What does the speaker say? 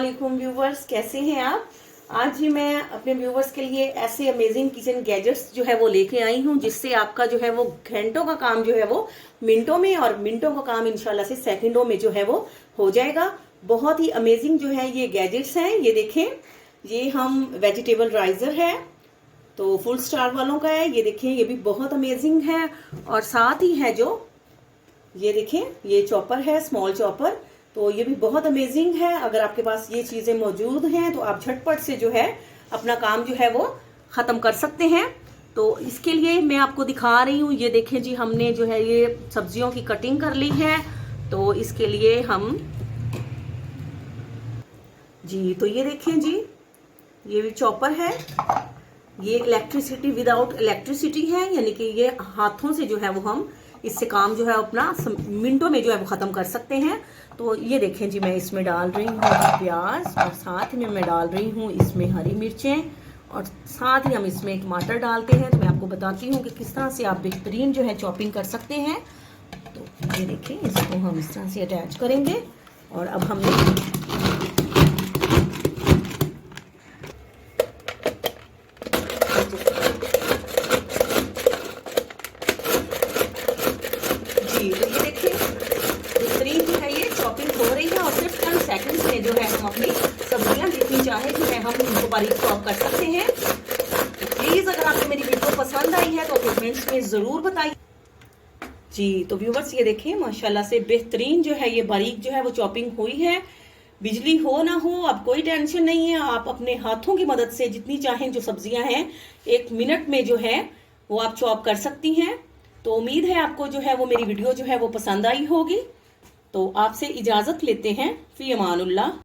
वालेकुम व्यूवर्स, कैसे हैं आप। आज ही मैं अपने व्यूवर्स के लिए ऐसे अमेजिंग किचन गैजेट्स जो है वो लेके आई हूँ, जिससे आपका जो है वो घंटों का काम जो है वो मिनटों में और मिनटों का काम इंशाल्लाह से सेकंडों में जो है वो हो जाएगा। बहुत ही अमेजिंग जो है ये गैजेट्स हैं। ये देखें, ये हम वेजिटेबल राइजर है, तो फुल स्टार वालों का है। ये देखें, ये भी बहुत अमेजिंग है। और साथ ही है जो ये देखें, ये चॉपर है, स्मॉल चॉपर, तो ये भी बहुत अमेजिंग है। अगर आपके पास ये चीजें मौजूद हैं तो आप झटपट से जो है अपना काम जो है वो खत्म कर सकते हैं। तो इसके लिए मैं आपको दिखा रही हूँ। ये देखें जी, हमने जो है ये सब्जियों की कटिंग कर ली है। तो इसके लिए हम जी, तो ये देखें जी, ये भी चॉपर है। ये इलेक्ट्रिसिटी विदाउट इलेक्ट्रिसिटी है, यानी कि ये हाथों से जो है वो हम इससे काम जो है अपना मिनटों में जो है वो खत्म कर सकते हैं। तो ये देखें जी, मैं इसमें डाल रही हूँ प्याज, और साथ में मैं डाल रही हूँ इसमें हरी मिर्चें, और साथ ही हम इसमें टमाटर डालते हैं। तो मैं आपको बताती हूँ कि किस तरह से आप बेहतरीन जो है चॉपिंग कर सकते हैं। तो ये देखें, इसको हम इस तरह से अटैच करेंगे। और अब हमने तो ये देखिए, बेहतरीन जो है ये चॉपिंग हो रही है, और सिर्फ 10 सेकंड्स में जो है हम अपनी सब्जियां जितनी चाहे जो है हम उनको बारीक चॉप कर सकते हैं। तो प्लीज, अगर आपको मेरी वीडियो पसंद आई है तो कमेंट्स में जरूर बताइए जी। तो व्यूवर्स, ये देखिए, माशाल्लाह से बेहतरीन जो है ये बारीक जो है वो चॉपिंग हुई है। बिजली हो ना हो, अब कोई टेंशन नहीं है। आप अपने हाथों की मदद से जितनी चाहें जो सब्जियां हैं 1 मिनट में जो है वो आप चॉप कर सकती हैं। तो उम्मीद है आपको जो है वो मेरी वीडियो जो है वो पसंद आई होगी। तो आपसे इजाजत लेते हैं। फी अमानुल्लाह।